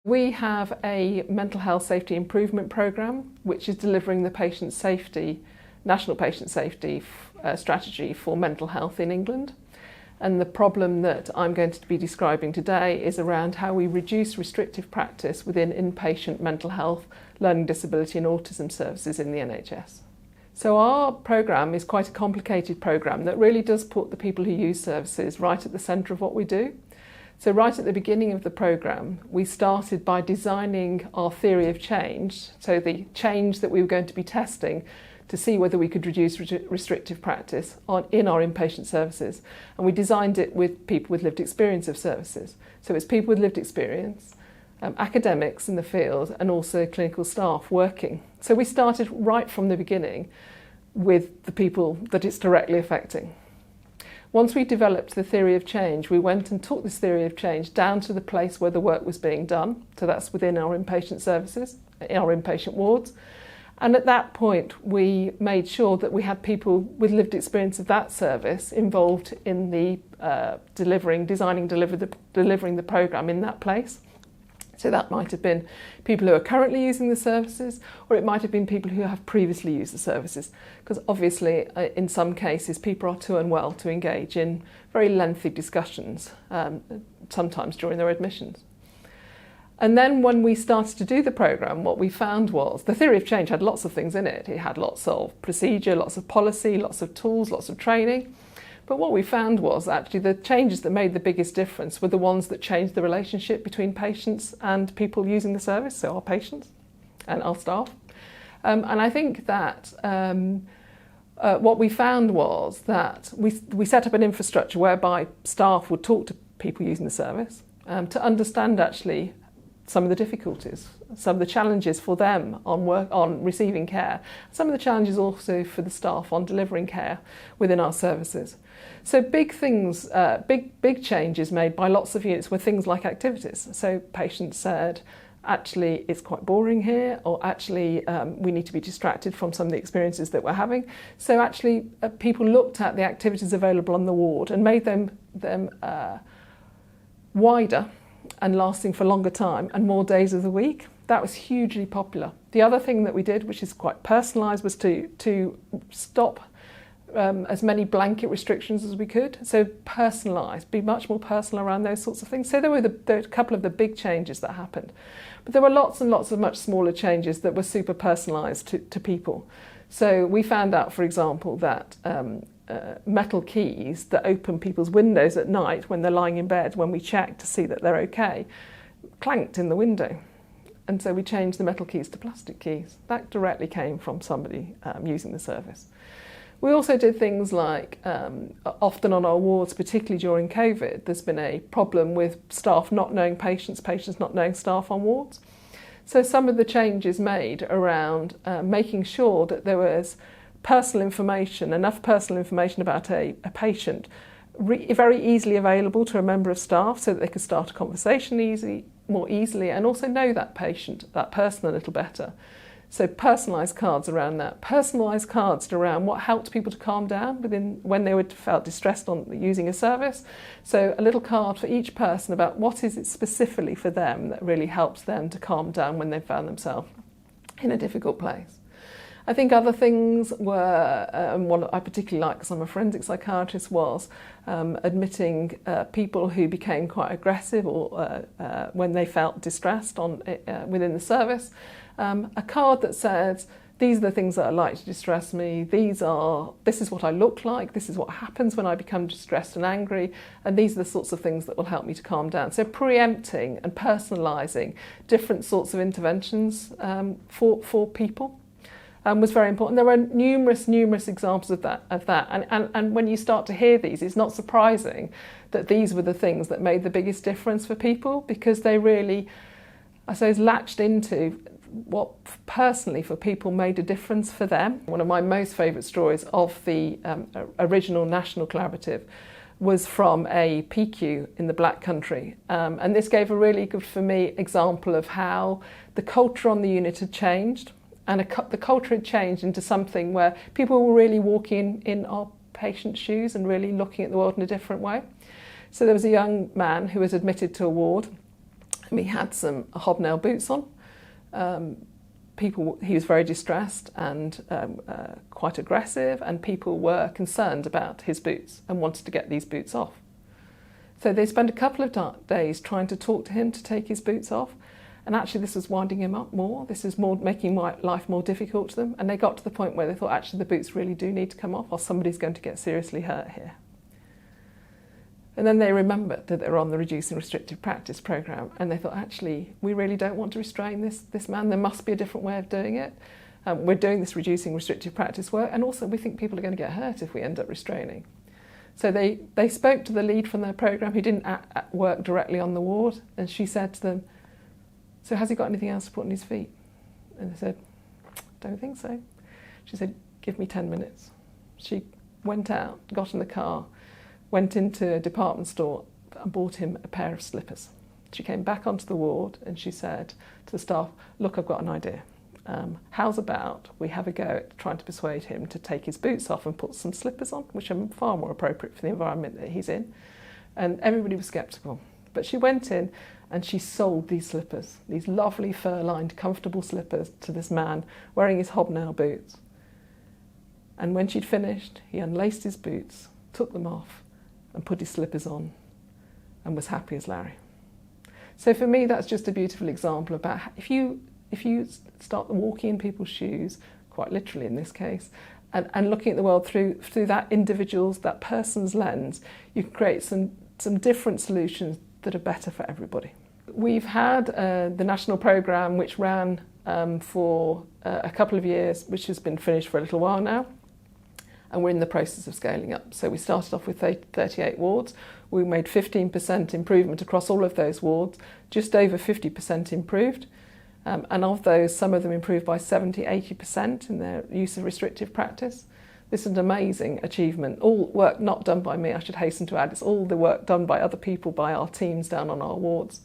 We have a mental health safety improvement programme which is delivering the patient safety, national patient safety strategy for mental health in England. And the problem that I'm going to be describing today is around how we reduce restrictive practice within inpatient mental health, learning disability and autism services in the NHS. So our programme is quite a complicated programme that really does put the people who use services right at the centre of what we do. So right at the beginning of the programme, we started by designing our theory of change, so the change that we were going to be testing to see whether we could reduce restrictive practice in our inpatient services. And we designed it with people with lived experience of services. So it's people with lived experience, academics in the field, and also clinical staff working. So we started right from the beginning with the people that it's directly affecting. Once we developed the theory of change, we went and took this theory of change down to the place where the work was being done. So that's within our inpatient services, in our inpatient wards. And at that point, we made sure that we had people with lived experience of that service involved in the delivering the programme in that place. So that might have been people who are currently using the services, or it might have been people who have previously used the services. Because obviously, in some cases, people are too unwell to engage in very lengthy discussions, sometimes during their admissions. And then when we started to do the programme, what we found was the theory of change had lots of things in it. It had lots of procedure, lots of policy, lots of tools, lots of training. But what we found was actually the changes that made the biggest difference were the ones that changed the relationship between patients and people using the service, so our patients and our staff. And I think that what we found was that we set up an infrastructure whereby staff would talk to people using the service to understand actually some of the difficulties, some of the challenges for them on receiving care, some of the challenges also for the staff on delivering care within our services. So big things, big changes made by lots of units were things like activities. So patients said, actually it's quite boring here, or actually we need to be distracted from some of the experiences that we're having. So actually people looked at the activities available on the ward and made them wider and lasting for longer time and more days of the week. That was hugely popular. The other thing that we did, which is quite personalised, was to stop as many blanket restrictions as we could. So personalised, be much more personal around those sorts of things. So there were a couple of the big changes that happened. But there were lots and lots of much smaller changes that were super personalised to people. So we found out, for example, that metal keys that open people's windows at night when they're lying in bed, when we checked to see that they're okay, clanked in the window. And so we changed the metal keys to plastic keys. That directly came from somebody using the service. We also did things like, often on our wards, particularly during COVID, there's been a problem with staff not knowing patients, patients not knowing staff on wards. So some of the changes made around making sure that there was personal information, enough personal information about a patient, very easily available to a member of staff so that they could start a conversation more easily and also know that patient, that person a little better. So personalised cards around that. Personalised cards around what helped people to calm down when they felt distressed on using a service. So a little card for each person about what is it specifically for them that really helps them to calm down when they found themselves in a difficult place. I think other things were, and one I particularly like because I'm a forensic psychiatrist, was admitting people who became quite aggressive or when they felt distressed within the service. A card that says, these are the things that are likely to distress me, this is what I look like, this is what happens when I become distressed and angry, and these are the sorts of things that will help me to calm down. So preempting and personalising different sorts of interventions for people. Was very important. There were numerous examples of that. And when you start to hear these, it's not surprising that these were the things that made the biggest difference for people, because they really, I suppose, latched into what personally for people made a difference for them. One of my most favourite stories of the original national collaborative was from a PQ in the Black Country. And this gave a really good, for me, example of how the culture on the unit had changed. And the culture had changed into something where people were really walking in our patients' shoes and really looking at the world in a different way. So there was a young man who was admitted to a ward He had some hobnail boots on. He was very distressed and quite aggressive, and people were concerned about his boots and wanted to get these boots off. So they spent a couple of days trying to talk to him to take his boots off, and actually this was winding him up more. This is making life more difficult to them, and they got to the point where they thought actually the boots really do need to come off or somebody's going to get seriously hurt here. And then they remembered that they were on the Reducing Restrictive Practice programme, and they thought, actually, we really don't want to restrain this man. There must be a different way of doing it. We're doing this Reducing Restrictive Practice work, and also we think people are going to get hurt if we end up restraining. So they spoke to the lead from their programme, who didn't work directly on the ward, and she said to them, so has he got anything else to put on his feet? And they said, don't think so. She said, give me 10 minutes. She went out, got in the car, went into a department store and bought him a pair of slippers. She came back onto the ward and she said to the staff, look, I've got an idea. How's about we have a go at trying to persuade him to take his boots off and put some slippers on, which are far more appropriate for the environment that he's in. And everybody was sceptical. But she went in and she sold these slippers, these lovely fur-lined, comfortable slippers, to this man wearing his hobnail boots. And when she'd finished, he unlaced his boots, took them off, and put his slippers on, and was happy as Larry. So for me, that's just a beautiful example about if you start walking in people's shoes, quite literally in this case, and looking at the world through that person's lens, you can create some different solutions that are better for everybody. We've had the national programme, which ran for a couple of years, which has been finished for a little while now, and we're in the process of scaling up. So we started off with 38 wards. We made 15% improvement across all of those wards, just over 50% improved. And of those, some of them improved by 70–80% in their use of restrictive practice. This is an amazing achievement. All work not done by me, I should hasten to add. It's all the work done by other people, by our teams down on our wards.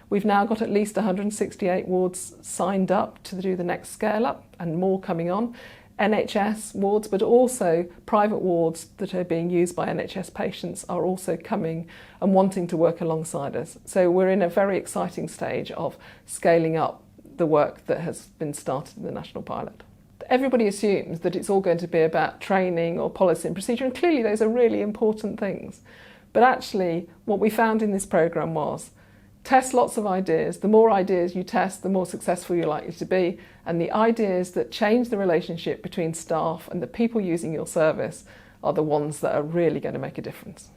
We've now got at least 168 wards signed up to do the next scale up, and more coming on. NHS wards, but also private wards that are being used by NHS patients are also coming and wanting to work alongside us. So we're in a very exciting stage of scaling up the work that has been started in the national pilot. Everybody assumes that it's all going to be about training or policy and procedure, and clearly those are really important things. But actually, what we found in this programme was test lots of ideas. The more ideas you test, the more successful you're likely to be. And the ideas that change the relationship between staff and the people using your service are the ones that are really going to make a difference.